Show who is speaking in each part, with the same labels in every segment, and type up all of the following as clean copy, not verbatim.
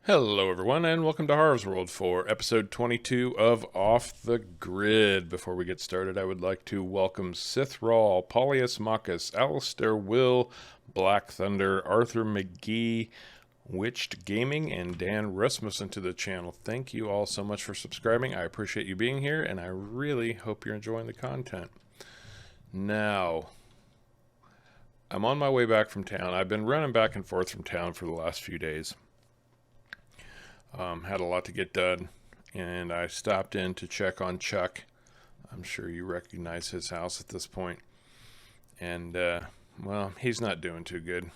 Speaker 1: Hello, everyone, and welcome to Harv's World for episode 22 of Off the Grid. Before we get started, I would like to welcome Sith Rawl, Paulius Machus, Alistair Will, Black Thunder, Arthur McGee, Witched Gaming, and Dan Rasmussen to the channel. Thank you all so much for subscribing. I appreciate you being here, and I really hope you're enjoying the content. Now, I'm on my way back from town. I've been running back and forth from town for the last few days. Had a lot to get done, and I stopped in to check on Chuck. I'm sure you recognize his house at this point. And, well, he's not doing too good.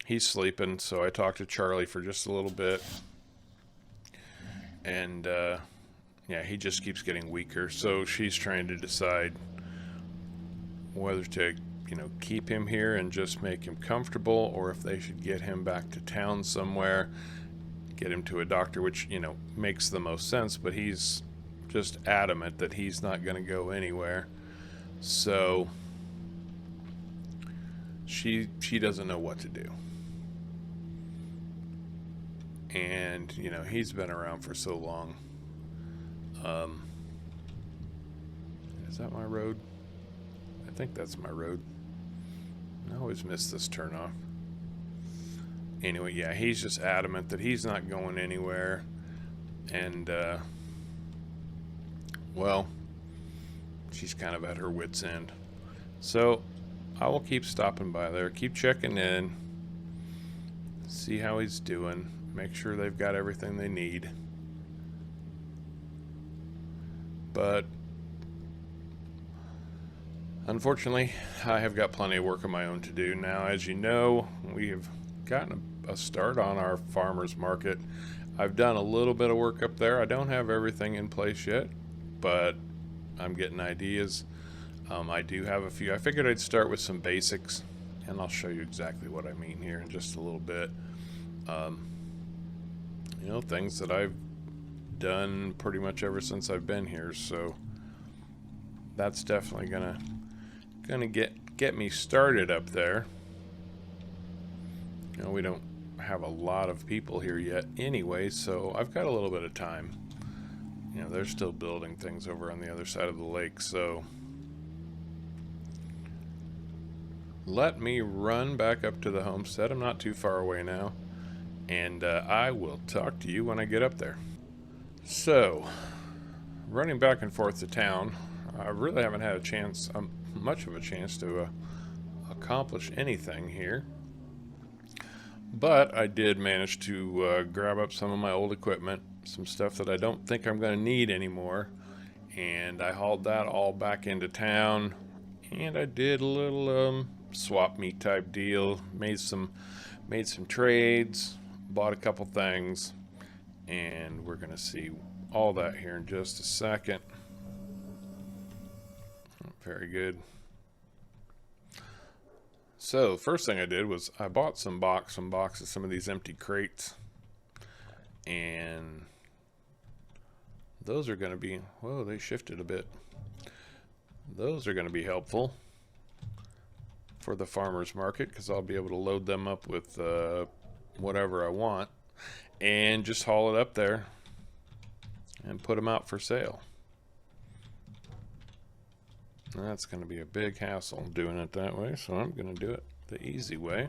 Speaker 1: He's sleeping, so I talked to Charlie for just a little bit. And, yeah, he just keeps getting weaker. So she's trying to decide whether to, keep him here and just make him comfortable, or if they should get him back to town somewhere. Get him to a doctor, which, makes the most sense, but he's just adamant that he's not going to go anywhere. So she doesn't know what to do. And, he's been around for so long. Is that my road? I think that's my road. I always miss this turnoff. Anyway, yeah, he's just adamant that he's not going anywhere. And, well, she's kind of at her wit's end. So I will keep stopping by there, keep checking in, see how he's doing, make sure they've got everything they need. But unfortunately, I have got plenty of work of my own to do. Now, as you know, we have gotten a start on our farmers market. I've done a little bit of work up there. I don't have everything in place yet, but I'm getting ideas. I do have a few. I figured I'd start with some basics, and I'll show you exactly what I mean here in just a little bit. Things that I've done pretty much ever since I've been here, so that's definitely gonna get me started up there. We don't have a lot of people here yet anyway, so I've got a little bit of time. They're still building things over on the other side of the lake, so let me run back up to the homestead. I'm not too far away now, and I will talk to you when I get up there. So, running back and forth to town, I really haven't had much of a chance to accomplish anything here. But I did manage to grab up some of my old equipment, some stuff that I don't think I'm going to need anymore, and I hauled that all back into town, and I did a little swap meet type deal, made some trades, bought a couple things, and we're going to see all that here in just a second. Very good. So the first thing I did was I bought some boxes, some of these empty crates, and those are going to be, whoa, they shifted a bit. Those are going to be helpful for the farmer's market, because I'll be able to load them up with whatever I want and just haul it up there and put them out for sale. That's going to be a big hassle doing it that way, so I'm going to do it the easy way.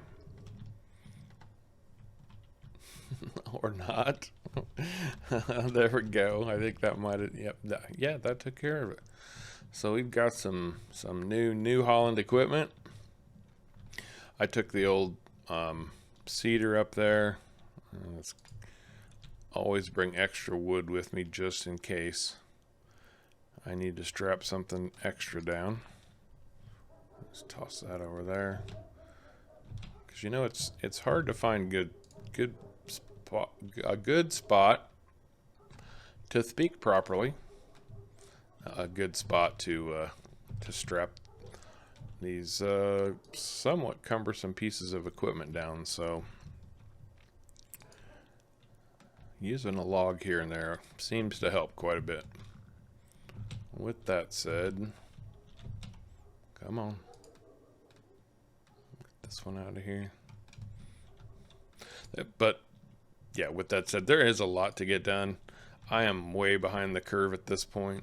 Speaker 1: Or not. There we go. I think that might have, yep, yeah, that took care of it. So we've got some New Holland equipment. I took the old cedar up there. Let's always bring extra wood with me just in case I need to strap something extra down. Let's toss that over there, because it's hard to find a good spot to speak properly, a good spot to strap these somewhat cumbersome pieces of equipment down. So using a log here and there seems to help quite a bit. With that said, come on, get this one out of here. But yeah, with that said, there is a lot to get done. I am way behind the curve at this point.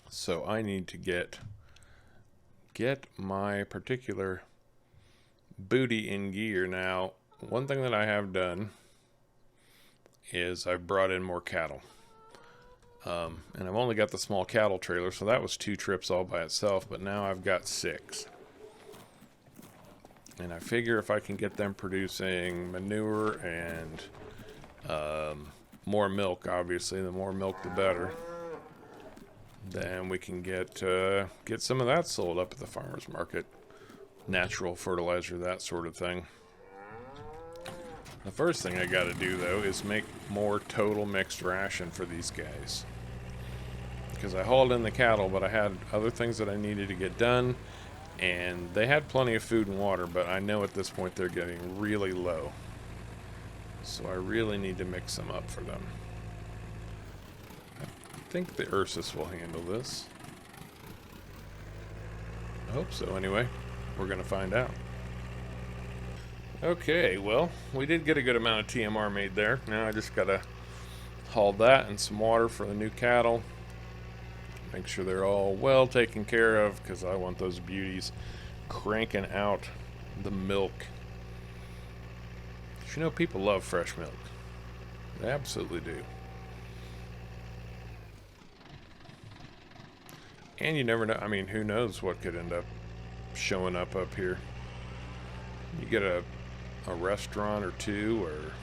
Speaker 1: So I need to get my particular booty in gear. Now, one thing that I have done is I've brought in more cattle. And I've only got the small cattle trailer, so that was 2 trips all by itself, but now I've got 6. And I figure if I can get them producing manure and more milk, obviously, the more milk the better, then we can get some of that sold up at the farmer's market. Natural fertilizer, that sort of thing. The first thing I gotta do, though, is make more total mixed ration for these guys. Because I hauled in the cattle, but I had other things that I needed to get done, and they had plenty of food and water, but I know at this point they're getting really low. So I really need to mix them up for them. I think the Ursus will handle this. I hope so, anyway. We're going to find out. Okay, well, we did get a good amount of TMR made there. Now I just got to haul that and some water for the new cattle. Make sure they're all well taken care of, because I want those beauties cranking out the milk. You know, people love fresh milk. They absolutely do. And you never know. I mean, who knows what could end up showing up here. You get a restaurant or two or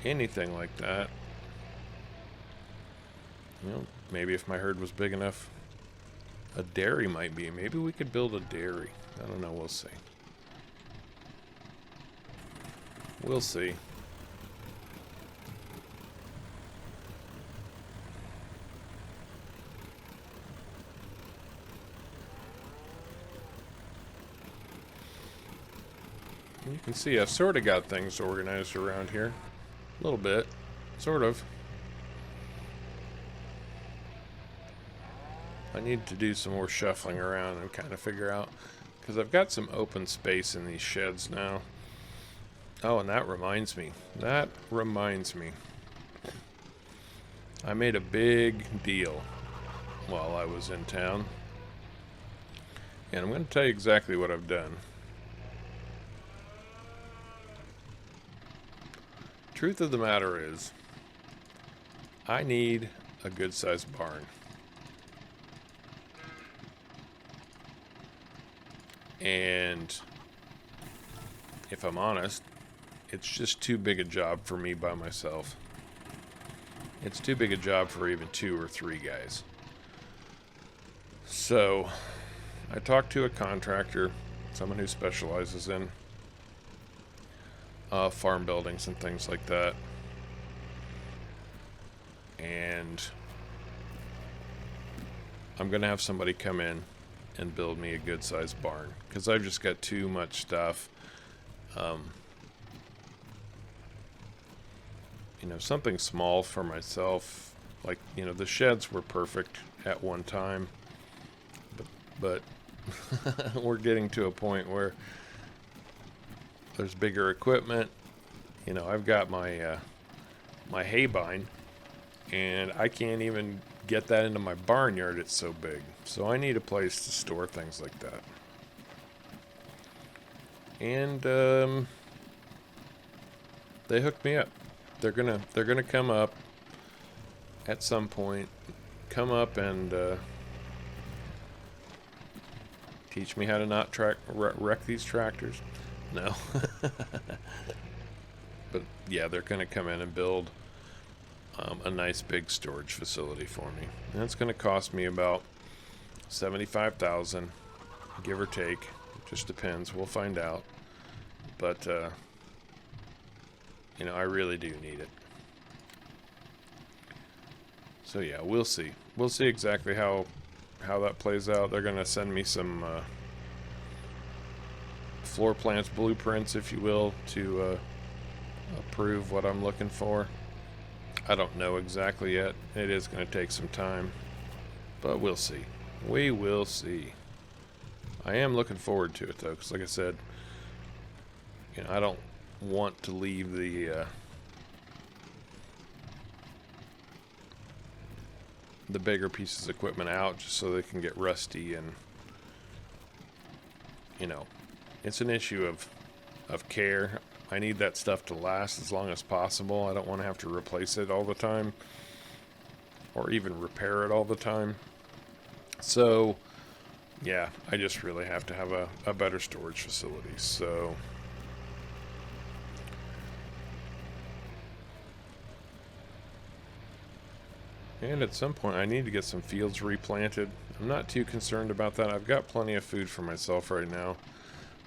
Speaker 1: anything like that. You know, maybe if my herd was big enough, a dairy might be. Maybe we could build a dairy. I don't know. We'll see. We'll see. You can see I've sort of got things organized around here. A little bit. Sort of. I need to do some more shuffling around and kind of figure out, because I've got some open space in these sheds now. Oh, and that reminds me. I made a big deal while I was in town. And I'm going to tell you exactly what I've done. Truth of the matter is, I need a good-sized barn. And if I'm honest, it's just too big a job for me by myself. It's too big a job for even 2 or 3 guys. So I talked to a contractor, someone who specializes in farm buildings and things like that. And I'm going to have somebody come in and build me a good-sized barn, because I've just got too much stuff. You know, something small for myself, like, you know, the sheds were perfect at one time, but we're getting to a point where there's bigger equipment. You know, I've got my my hay bine, and I can't even get that into my barnyard. It's so big. So I need a place to store things like that. And they hooked me up. They're gonna come up at some point. Come up and teach me how to not wreck these tractors. No. But yeah, they're gonna come in and build a nice big storage facility for me. And it's gonna cost me about $75,000, give or take. It just depends. We'll find out. But you know, I really do need it. So yeah, we'll see. We'll see exactly how that plays out. They're gonna send me some floor plans, blueprints, if you will, to approve what I'm looking for. I don't know exactly yet. It is going to take some time, but we'll see. We will see. I am looking forward to it, though, because like I said, you know, want to leave the bigger pieces of equipment out just so they can get rusty, and you know, it's an issue of care. I need that stuff to last as long as possible. I don't want to have to replace it all the time or even repair it all the time. So yeah, I just really have to have a better storage facility. So and at some point I need to get some fields replanted. I'm not too concerned about that. I've got plenty of food for myself right now,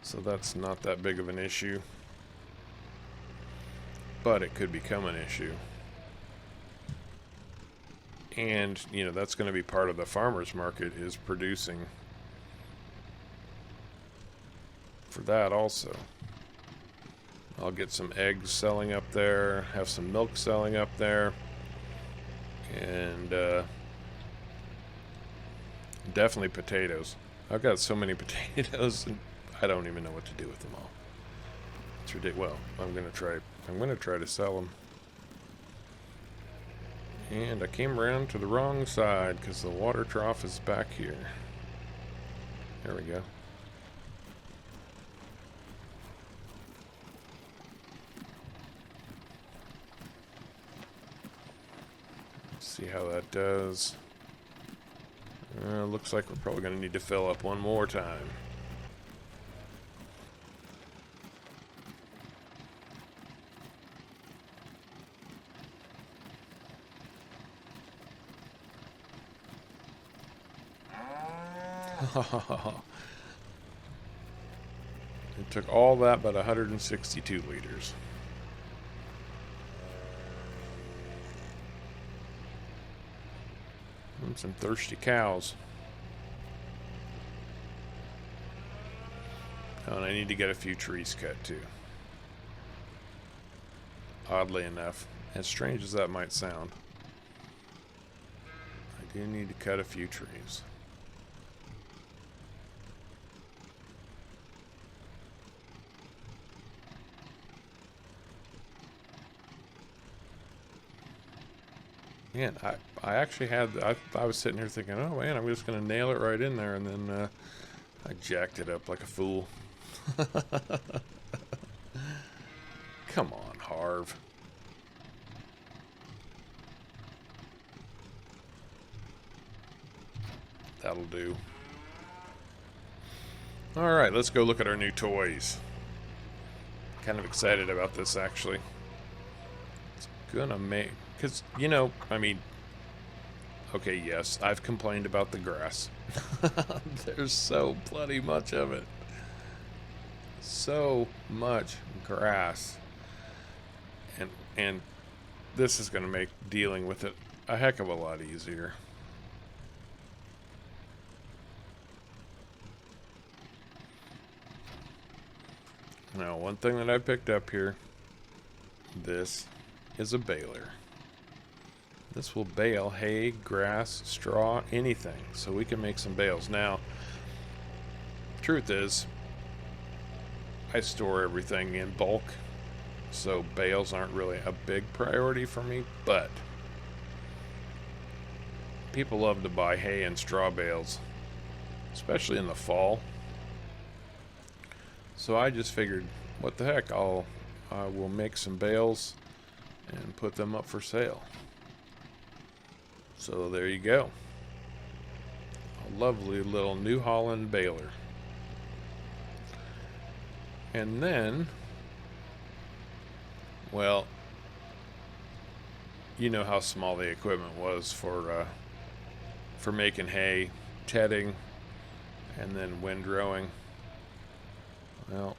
Speaker 1: so that's not that big of an issue. But it could become an issue. And, you know, that's going to be part of the farmer's market, is producing for that also. I'll get some eggs selling up there, have some milk selling up there, and definitely potatoes. I've got so many potatoes, and I don't even know what to do with them all. It's ridiculous. Well, I'm gonna try to sell them. And I came around to the wrong side because the water trough is back here. There we go. Let's see how that does. Looks like we're probably going to need to fill up one more time. It took all that but 162 liters. And some thirsty cows. Oh, and I need to get a few trees cut too. Oddly enough, as strange as that might sound, I do need to cut a few trees. Man, I actually had, I was sitting here thinking, oh man, I'm just going to nail it right in there, and then I jacked it up like a fool. Come on, Harv. That'll do. Alright, let's go look at our new toys. Kind of excited about this, actually. It's gonna make... Because, you know, I mean, okay, yes, I've complained about the grass. There's so bloody much of it. So much grass. And this is going to make dealing with it a heck of a lot easier. Now, one thing that I picked up here, this is a baler. This will bale hay, grass, straw, anything. So we can make some bales. Now, truth is, I store everything in bulk, so bales aren't really a big priority for me, but people love to buy hay and straw bales, especially in the fall. So I just figured, what the heck, I will make some bales and put them up for sale. So there you go. A lovely little New Holland baler. And then, well, you know how small the equipment was for making hay, tedding, and then windrowing. Well,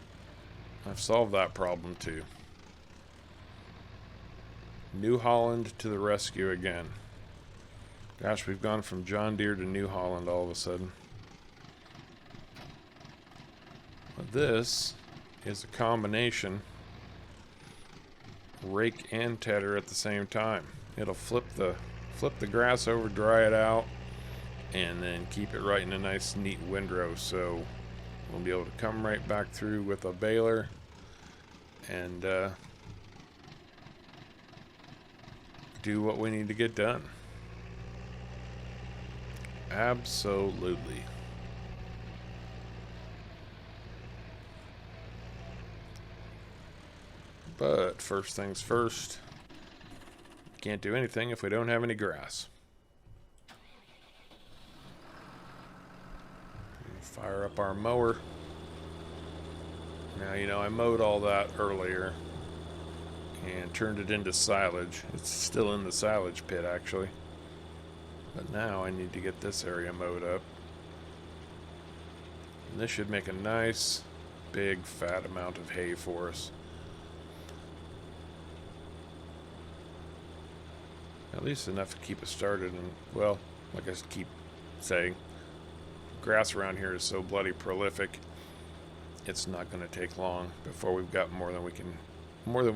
Speaker 1: I've solved that problem too. New Holland to the rescue again. Gosh, we've gone from John Deere to New Holland all of a sudden. But this is a combination rake and tedder at the same time. It'll flip the grass over, dry it out, and then keep it right in a nice neat windrow. So we'll be able to come right back through with a baler and do what we need to get done. Absolutely. But first things first, can't do anything if we don't have any grass. Fire up our mower. Now, you know, I mowed all that earlier and turned it into silage. It's still in the silage pit, actually. But now I need to get this area mowed up. And this should make a nice, big, fat amount of hay for us. At least enough to keep us started. And, well, like I keep saying, grass around here is so bloody prolific, it's not going to take long before we've got more than we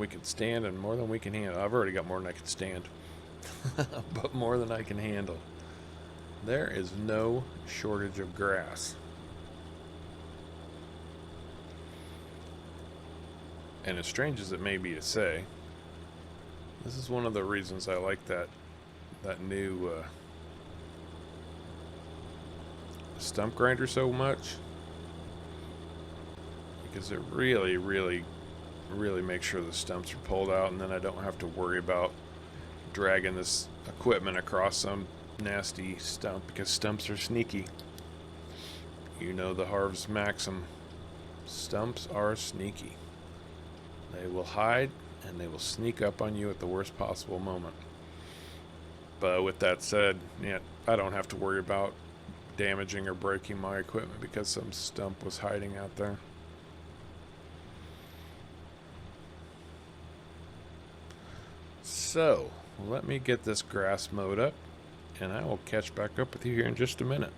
Speaker 1: can stand and more than we can handle. I've already got more than I can stand, but more than I can handle. There is no shortage of grass. And as strange as it may be to say, this is one of the reasons I like that new stump grinder so much, because it really makes sure the stumps are pulled out, and then I don't have to worry about dragging this equipment across some nasty stump, because stumps are sneaky. You know the Harv's maxim, stumps are sneaky. They will hide and they will sneak up on you at the worst possible moment. But with that said, yeah, I don't have to worry about damaging or breaking my equipment because some stump was hiding out there. So, let me get this grass mowed up, and I will catch back up with you here in just a minute.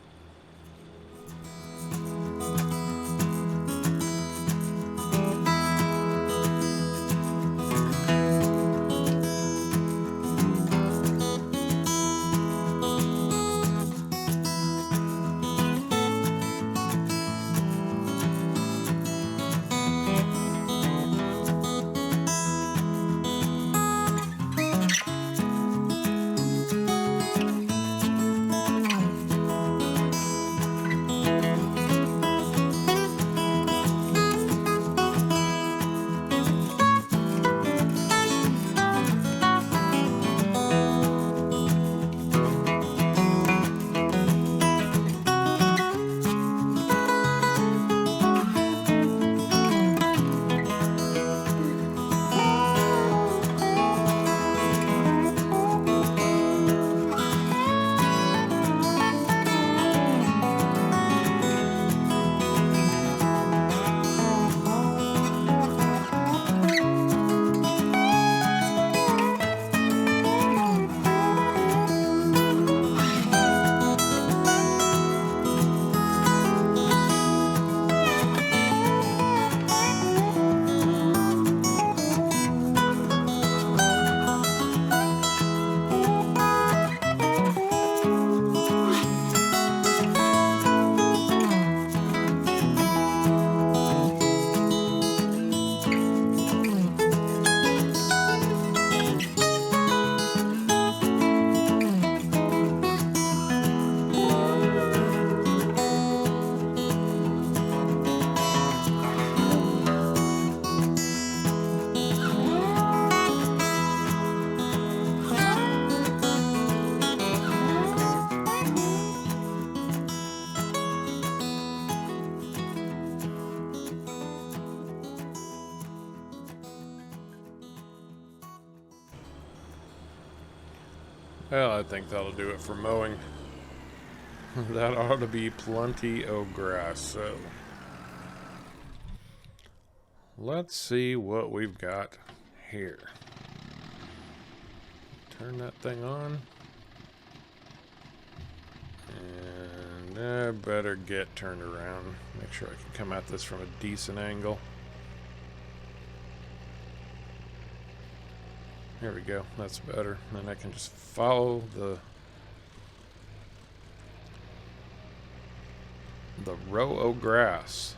Speaker 1: Well, I think that'll do it for mowing. That ought to be plenty of grass. So, let's see what we've got here. Turn that thing on. And I better get turned around. Make sure I can come at this from a decent angle. Here we go. That's better. Then I can just follow the row of grass.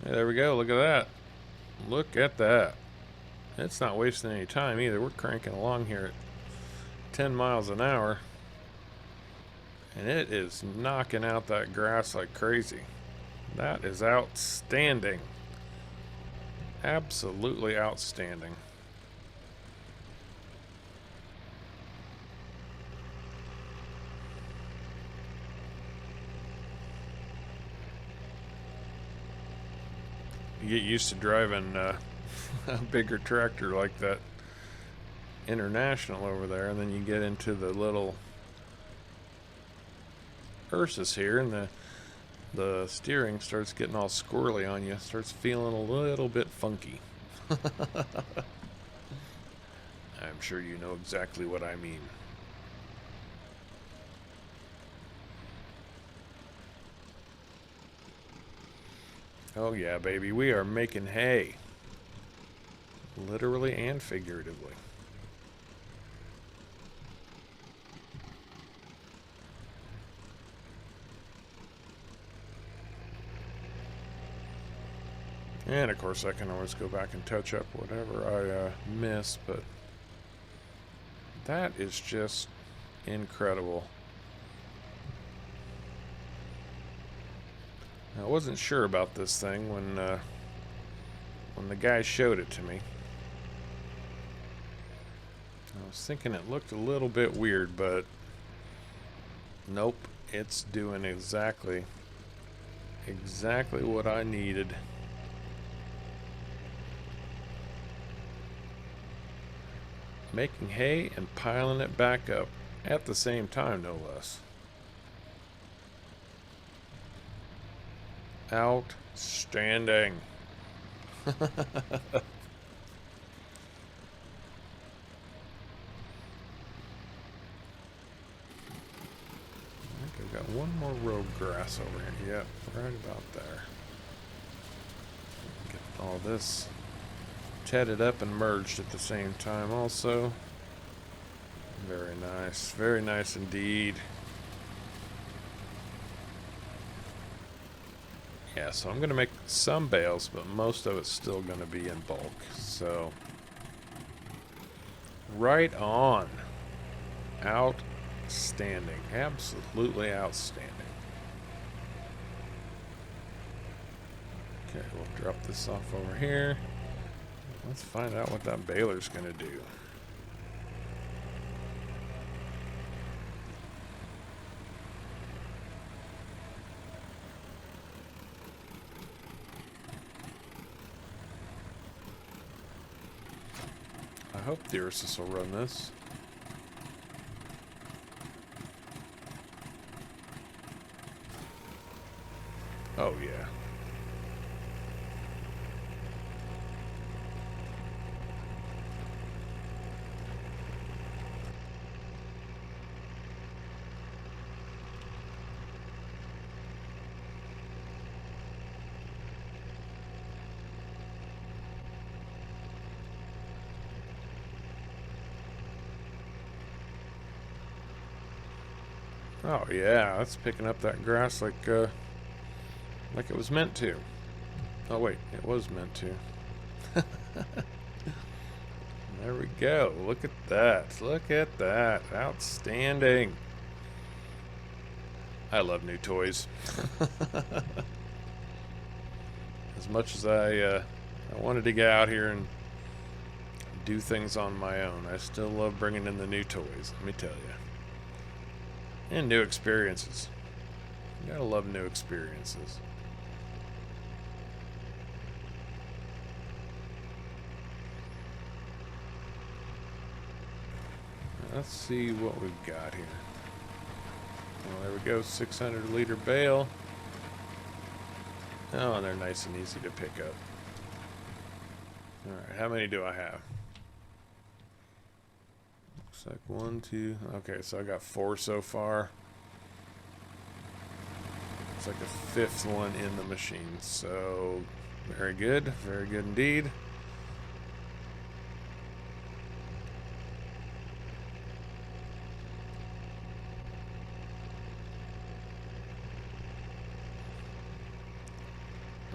Speaker 1: Hey, there we go. Look at that. Look at that. It's not wasting any time either. We're cranking along here at 10 miles an hour. And it is knocking out that grass like crazy. That is outstanding. Absolutely outstanding. You get used to driving a bigger tractor like that International over there, and then you get into the little Ursus here, and the steering starts getting all squirrely on you, starts feeling a little bit funky. I'm sure you know exactly what I mean. Oh yeah, baby, we are making hay. Literally and figuratively. And of course I can always go back and touch up whatever I miss, but that is just incredible. I wasn't sure about this thing when the guy showed it to me. I was thinking it looked a little bit weird, but nope, it's doing exactly what I needed. Making hay and piling it back up at the same time, no less. Outstanding. I think I've got one more row of grass over here. Yep, right about there. Get all this tedded up and merged at the same time also. Very nice indeed. Yeah, so I'm going to make some bales, but most of it's still going to be in bulk. So, right on. Outstanding. Absolutely outstanding. Okay, we'll drop this off over here. Let's find out what that baler's going to do. I hope the Ursus will run this. Oh yeah. Oh yeah, that's picking up that grass like it was meant to. Oh wait, it was meant to. There we go. Look at that. Look at that. Outstanding. I love new toys. As much as I wanted to get out here and do things on my own, I still love bringing in the new toys, let me tell you. And new experiences. You gotta love new experiences. Let's see what we've got here. Well, there we go, 600 liter bale. Oh, and they're nice and easy to pick up. Alright, how many do I have? Looks like 1, 2. Okay, so I got 4 so far. It's like a 5th one in the machine. So, very good indeed.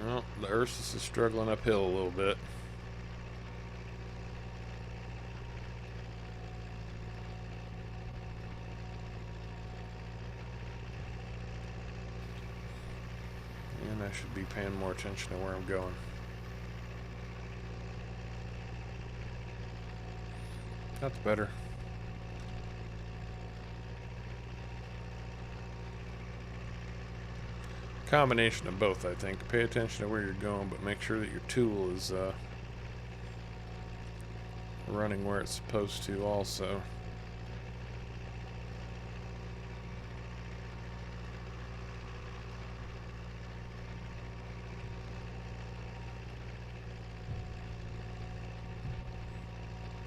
Speaker 1: Well, the Ursus is struggling uphill a little bit. And I should be paying more attention to where I'm going. That's better. Combination of both, I think. Pay attention to where you're going, but make sure that your tool is running where it's supposed to also.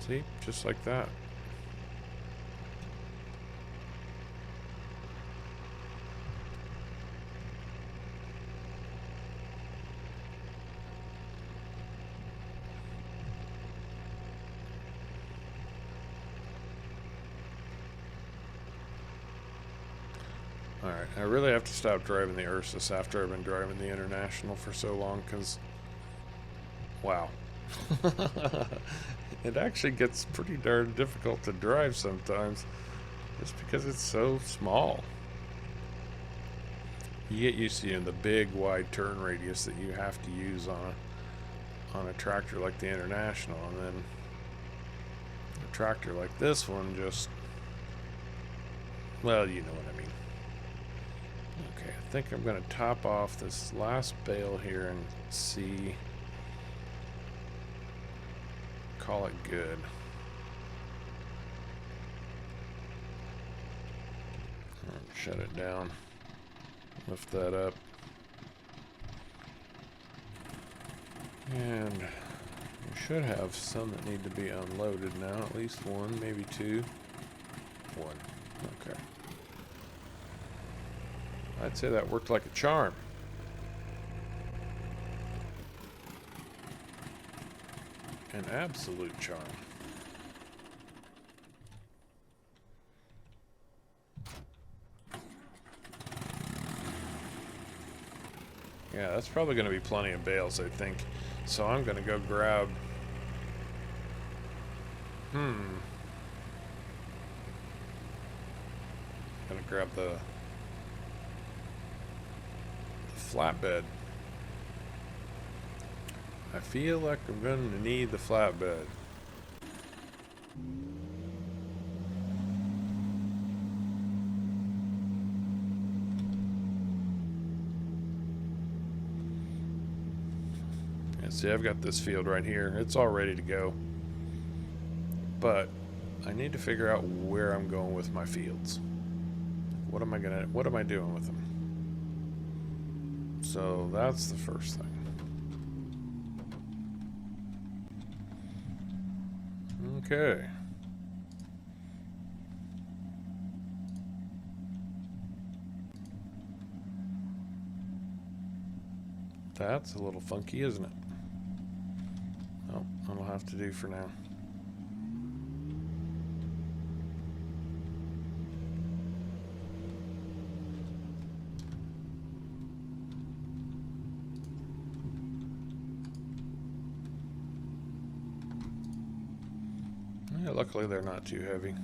Speaker 1: See? Just like that. Alright, I really have to stop driving the Ursus after I've been driving the International for so long, because, wow. It actually gets pretty darn difficult to drive sometimes, just because it's so small. You get used to the big wide turn radius that you have to use on a tractor like the International, and then a tractor like this one just, well, you know what I mean. Okay, I think I'm going to top off this last bale here and see. Call it good. Shut it down. Lift that up. And we should have some that need to be unloaded now. At least one, maybe two. One. Okay. I'd say that worked like a charm. An absolute charm. Yeah, that's probably going to be plenty of bales, I think. So I'm going to go grab... Going to grab the flatbed. I feel like I'm going to need the flatbed. And see, I've got this field right here. It's all ready to go. But I need to figure out where I'm going with my fields. What am I doing with them? So that's the first thing. Okay. That's a little funky, isn't it? Oh, that'll have to do for now. Yeah, luckily they're not too heavy.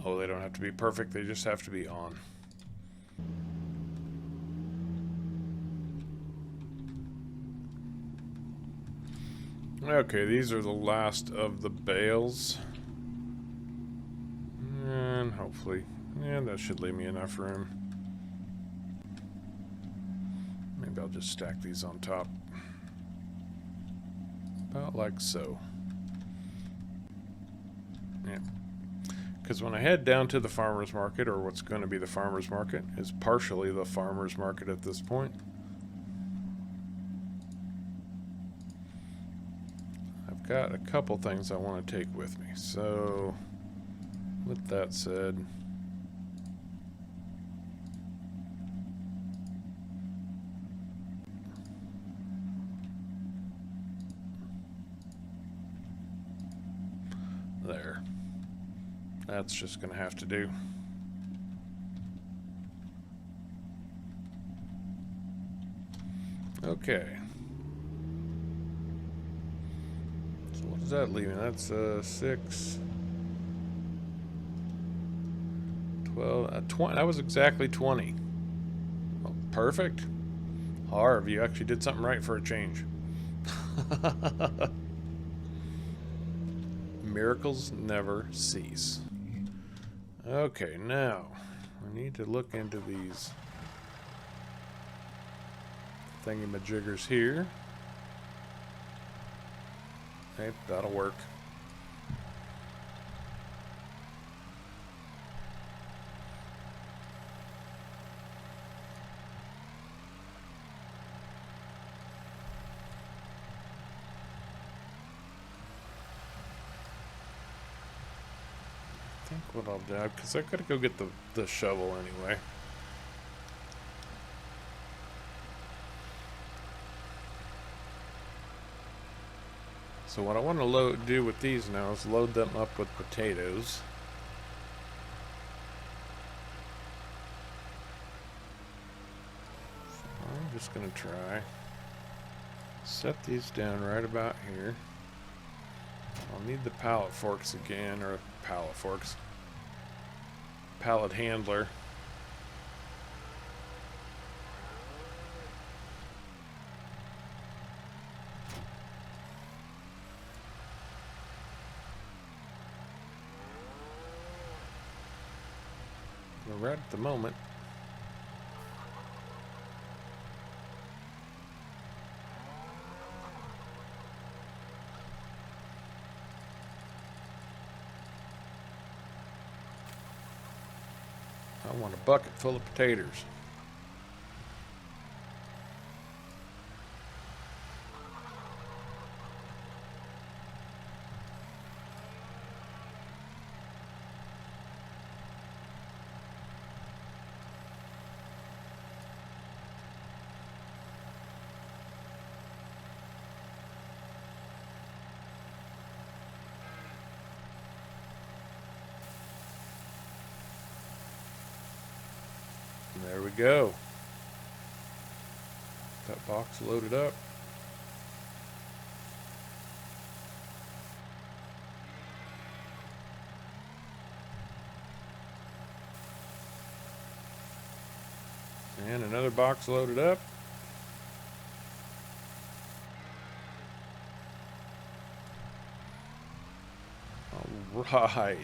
Speaker 1: Oh, they don't have to be perfect, they just have to be on. Okay, these are the last of the bales. And hopefully, yeah, that should leave me enough room. Maybe I'll just stack these on top. About like so. Yeah. Because when I head down to the farmer's market, or what's going to be the farmer's market, is partially the farmer's market at this point. I've got a couple things I want to take with me. So, with that said, there. That's just going to have to do. Okay. So what does that leave me? That's 6, 12, 20. That was exactly 20. Oh, perfect. Harv, you actually did something right for a change. Miracles never cease. Okay, now we need to look into these thingamajiggers here. Hey, that'll work. I think what I'll do, because I gotta go get the shovel anyway. So what I want to do with these now is load them up with potatoes. So I'm just going to try. Set these down right about here. I'll need the pallet forks again, or pallet forks. Pallet handler. Right at the moment. I want a bucket full of potatoes. There we go. That box loaded up. And another box loaded up. All right.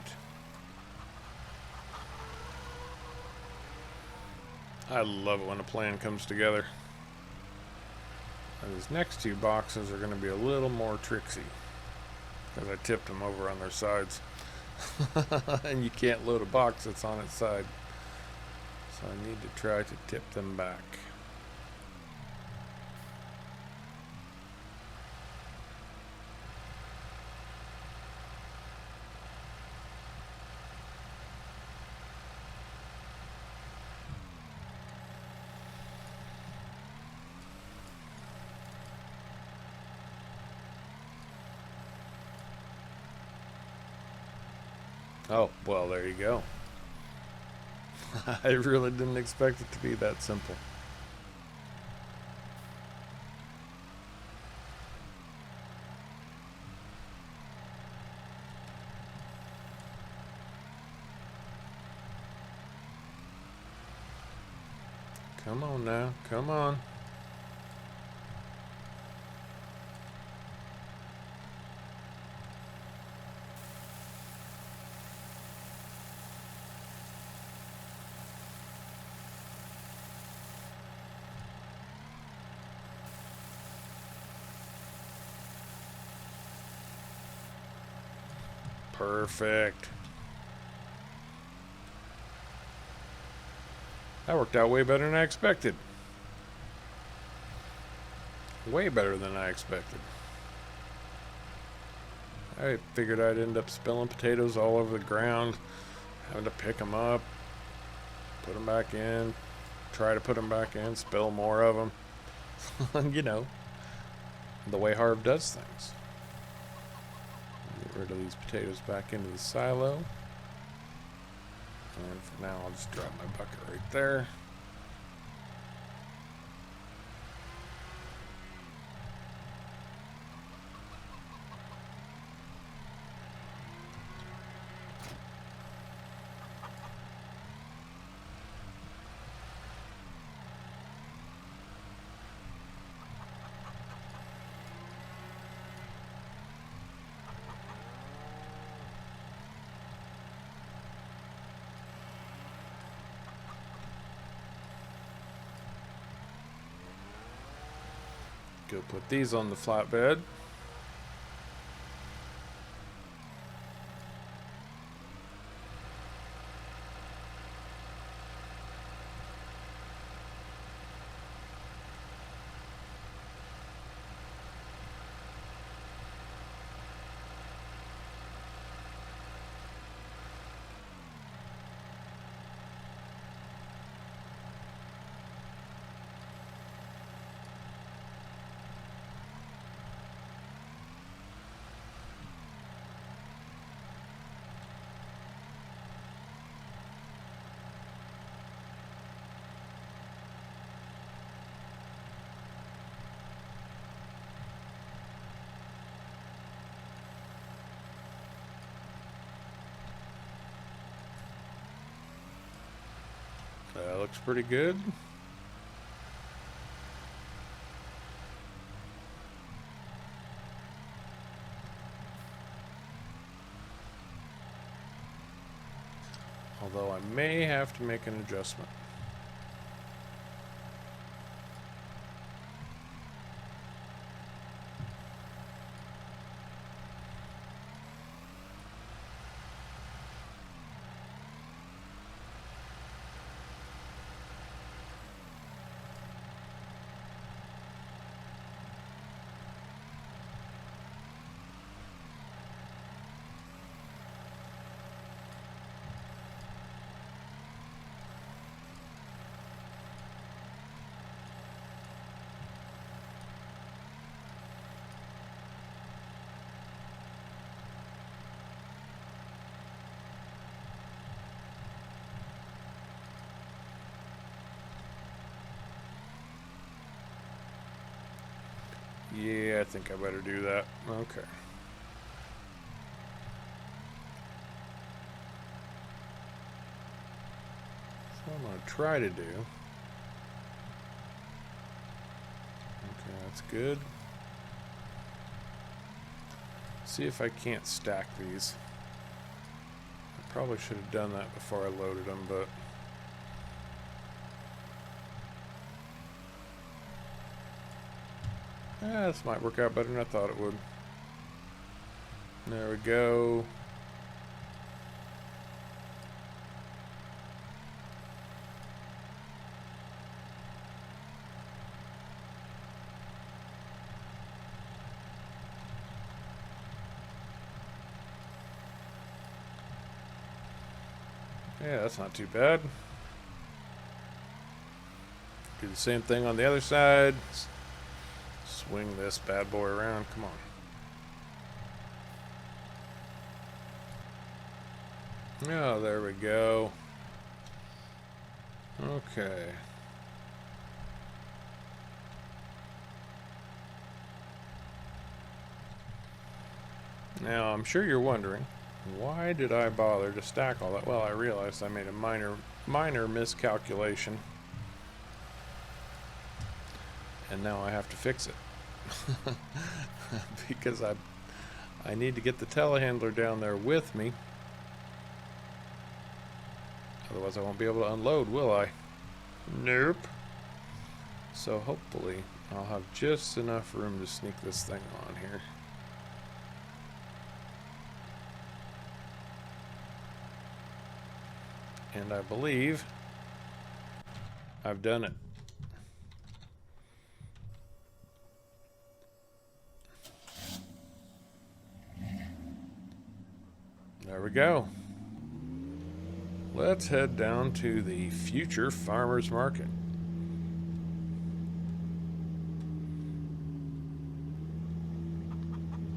Speaker 1: I love it when a plan comes together. And these next two boxes are going to be a little more tricksy because I tipped them over on their sides. And you can't load a box that's on its side. So I need to try to tip them back. Oh, well, there you go. I really didn't expect it to be that simple. Come on now, come on. Perfect. That worked out way better than I expected. Way better than I expected. I figured I'd end up spilling potatoes all over the ground, having to pick them up, put them back in, try to put them back in, spill more of them. You know, the way Harv does things. Get rid of these potatoes back into the silo. And for now, I'll just drop my bucket right there. Go put these on the flatbed. That looks pretty good. Although I may have to make an adjustment. Yeah, I think I better do that. Okay. So I'm going to try to do. Okay, that's good. See if I can't stack these. I probably should have done that before I loaded them, but... this might work out better than I thought it would. There we go. Yeah, that's not too bad. Do the same thing on the other side. Swing this bad boy around. Come on. Oh, there we go. Okay. Now, I'm sure you're wondering, why did I bother to stack all that? Well, I realized I made a minor miscalculation. And now I have to fix it. Because I need to get the telehandler down there with me. Otherwise I won't be able to unload, will I? Nope. So hopefully I'll have just enough room to sneak this thing on here. And I believe I've done it. There we go. Let's head down to the future farmers market.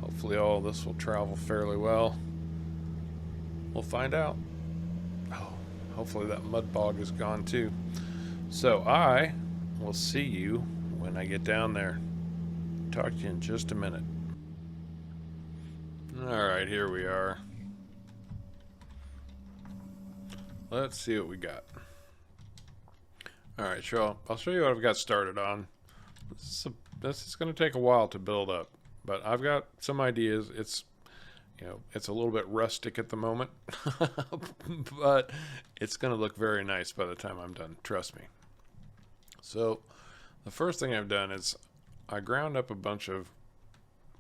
Speaker 1: Hopefully all this will travel fairly well. We'll find out. Oh, hopefully that mud bog is gone too. So I will see you when I get down there. Talk to you in just a minute. Alright, here we are. Let's see what we got. Alright, I'll show you what I've got started on. This is going to take a while to build up, but I've got some ideas. It's a little bit rustic at the moment, but it's going to look very nice by the time I'm done, trust me. So the first thing I've done is I ground up a bunch of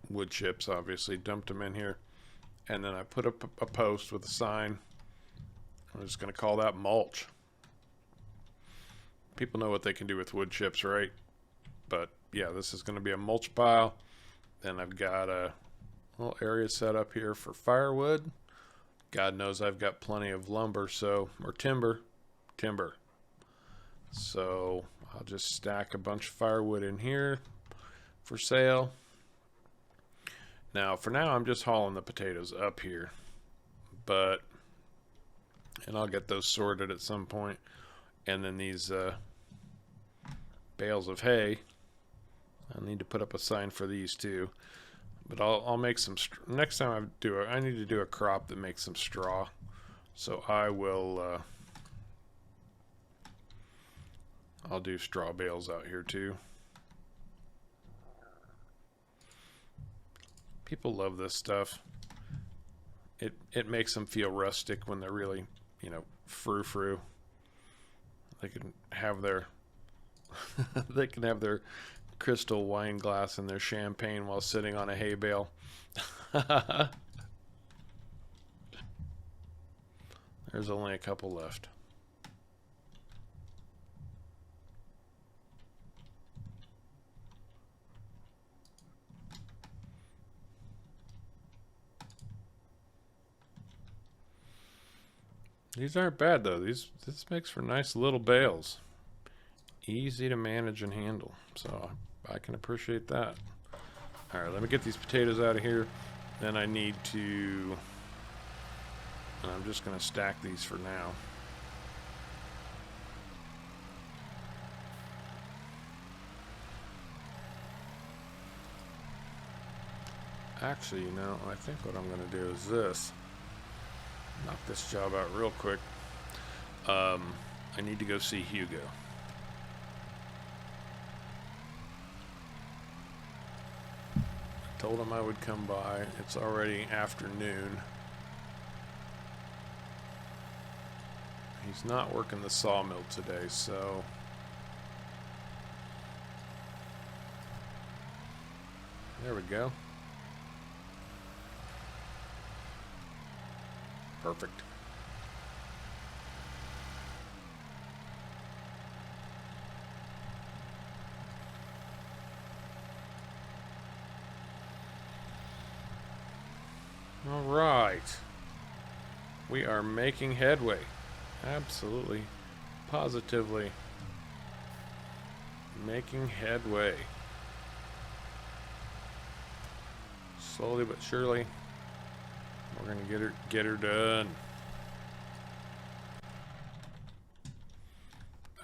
Speaker 1: wood chips, obviously, dumped them in here, and then I put up a post with a sign. I'm just going to call that mulch. People know what they can do with wood chips, right? But yeah, this is going to be a mulch pile. Then I've got a little area set up here for firewood. God knows I've got plenty of lumber, or timber. So I'll just stack a bunch of firewood in here for sale. Now, for now, I'm just hauling the potatoes up here, and I'll get those sorted at some point. And then these bales of hay, I'll need to put up a sign for these too. But I'll make some, next time I need to do a crop that makes some straw. So I will, I'll do straw bales out here too. People love this stuff. It makes them feel rustic when they're really, frou-frou. They can have their crystal wine glass and their champagne while sitting on a hay bale. There's only a couple left. These aren't bad though. This makes for nice little bales. Easy to manage and handle. So I can appreciate that. Alright, let me get these potatoes out of here. Then I need to, and I'm just going to stack these for now. Actually, I think what I'm going to do is this. Knock this job out real quick. I need to go see Hugo. I told him I would come by. It's already afternoon. He's not working the sawmill today, so there we go. Perfect. All right. We are making headway. Absolutely, positively making headway. Slowly but surely. We're gonna get her done.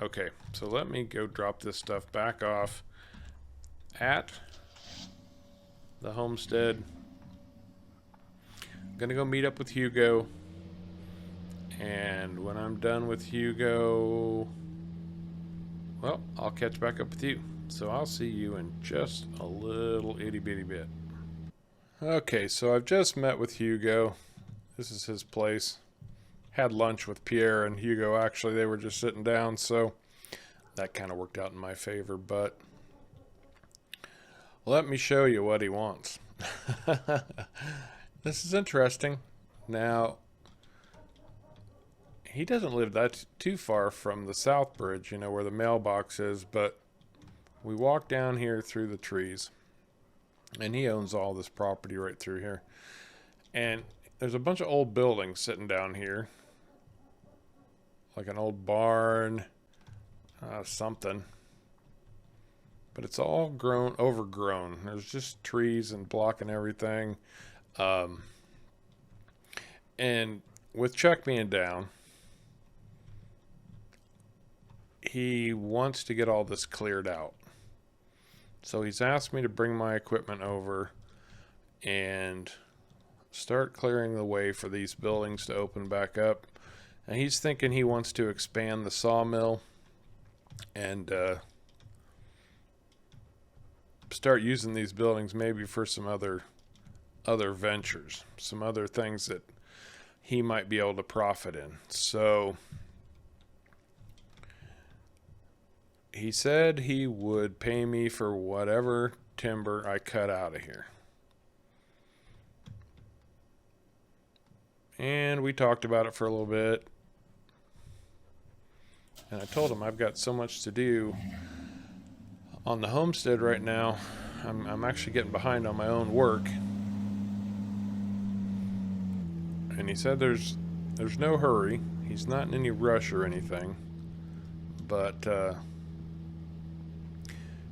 Speaker 1: Okay, so let me go drop this stuff back off at the homestead. I'm gonna go meet up with Hugo, and when I'm done with Hugo, well, I'll catch back up with you. So I'll see you in just a little itty bitty bit. Okay, so I've just met with Hugo. This is his place. Had lunch with Pierre and Hugo. Actually, they were just sitting down, so that kind of worked out in my favor. But let me show you what he wants. This is interesting. Now, he doesn't live that too far from the South Bridge, where the mailbox is, but we walk down here through the trees. And he owns all this property right through here. And there's a bunch of old buildings sitting down here, like an old barn, something. But it's all overgrown. There's just trees and blocking everything. And with Chuck being down, he wants to get all this cleared out. So he's asked me to bring my equipment over and start clearing the way for these buildings to open back up. And he's thinking he wants to expand the sawmill and start using these buildings maybe for some other ventures, some other things that he might be able to profit in. So he said he would pay me for whatever timber I cut out of here. And we talked about it for a little bit. And I told him I've got so much to do on the homestead right now. I'm actually getting behind on my own work. And he said there's no hurry. He's not in any rush or anything. But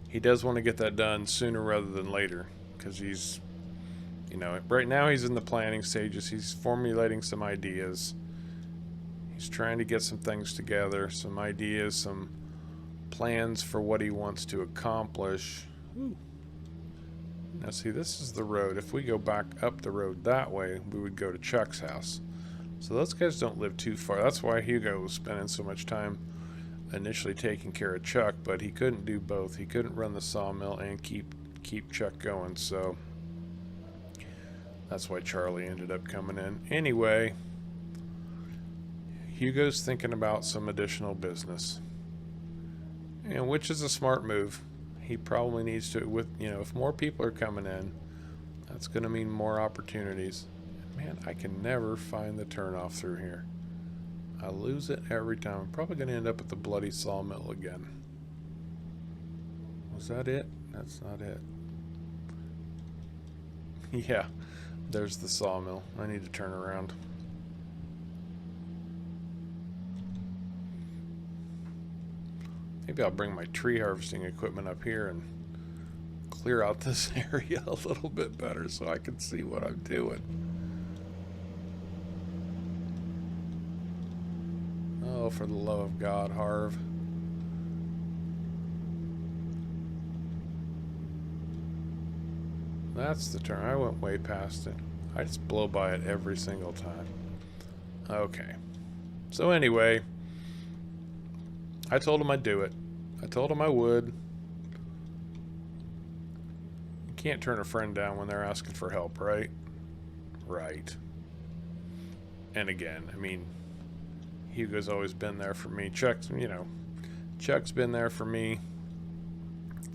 Speaker 1: he does want to get that done sooner rather than later. Because he's, right now he's in the planning stages. He's formulating some ideas. He's trying to get some things together, some ideas, some plans for what he wants to accomplish. Ooh. Now see, this is the road. If we go back up the road that way, we would go to Chuck's house. So those guys don't live too far. That's why Hugo was spending so much time initially taking care of Chuck, but he couldn't do both. He couldn't run the sawmill and keep Chuck going, so that's why Charlie ended up coming in. Anyway, Hugo's thinking about some additional business, and which is a smart move. He probably needs to, if more people are coming in, that's going to mean more opportunities. Man, I can never find the turnoff through here. I lose it every time. I'm probably going to end up at the bloody sawmill again. Was that it? That's not it. Yeah, there's the sawmill. I need to turn around. Maybe I'll bring my tree harvesting equipment up here and clear out this area a little bit better so I can see what I'm doing. Oh, for the love of God, Harv. That's the turn. I went way past it. I just blow by it every single time. Okay. So anyway, I told him I'd do it. I told him I would. You can't turn a friend down when they're asking for help, right? Right. And again, I mean, Hugo's always been there for me. Chuck's been there for me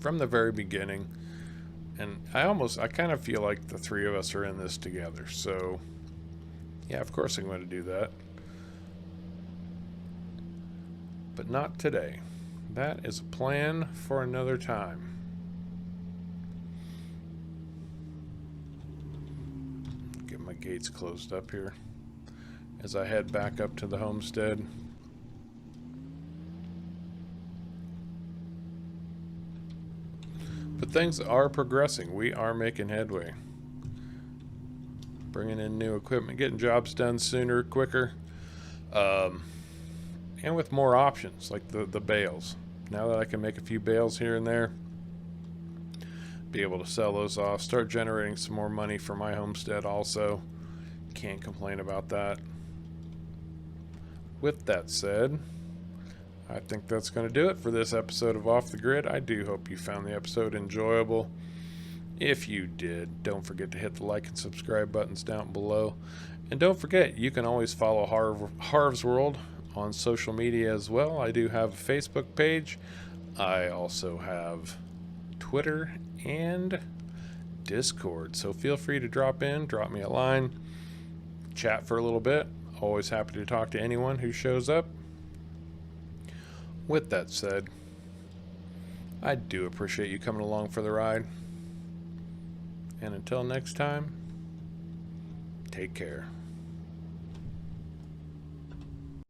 Speaker 1: from the very beginning. And I kind of feel like the three of us are in this together. So, yeah, of course I'm going to do that. But not today. That is a plan for another time. Get my gates closed up here as I head back up to the homestead. But things are progressing. We are making headway. Bringing in new equipment, getting jobs done sooner, quicker. And with more options, like the bales. Now that I can make a few bales here and there, be able to sell those off, start generating some more money for my homestead also. Can't complain about that. With that said, I think that's going to do it for this episode of Off the Grid. I do hope you found the episode enjoyable. If you did, don't forget to hit the like and subscribe buttons down below. And don't forget, you can always follow Harv's World on social media as well. I do have a Facebook page. I also have Twitter and Discord. So feel free to drop in, drop me a line, chat for a little bit. Always happy to talk to anyone who shows up. With that said, I do appreciate you coming along for the ride. And until next time, take care.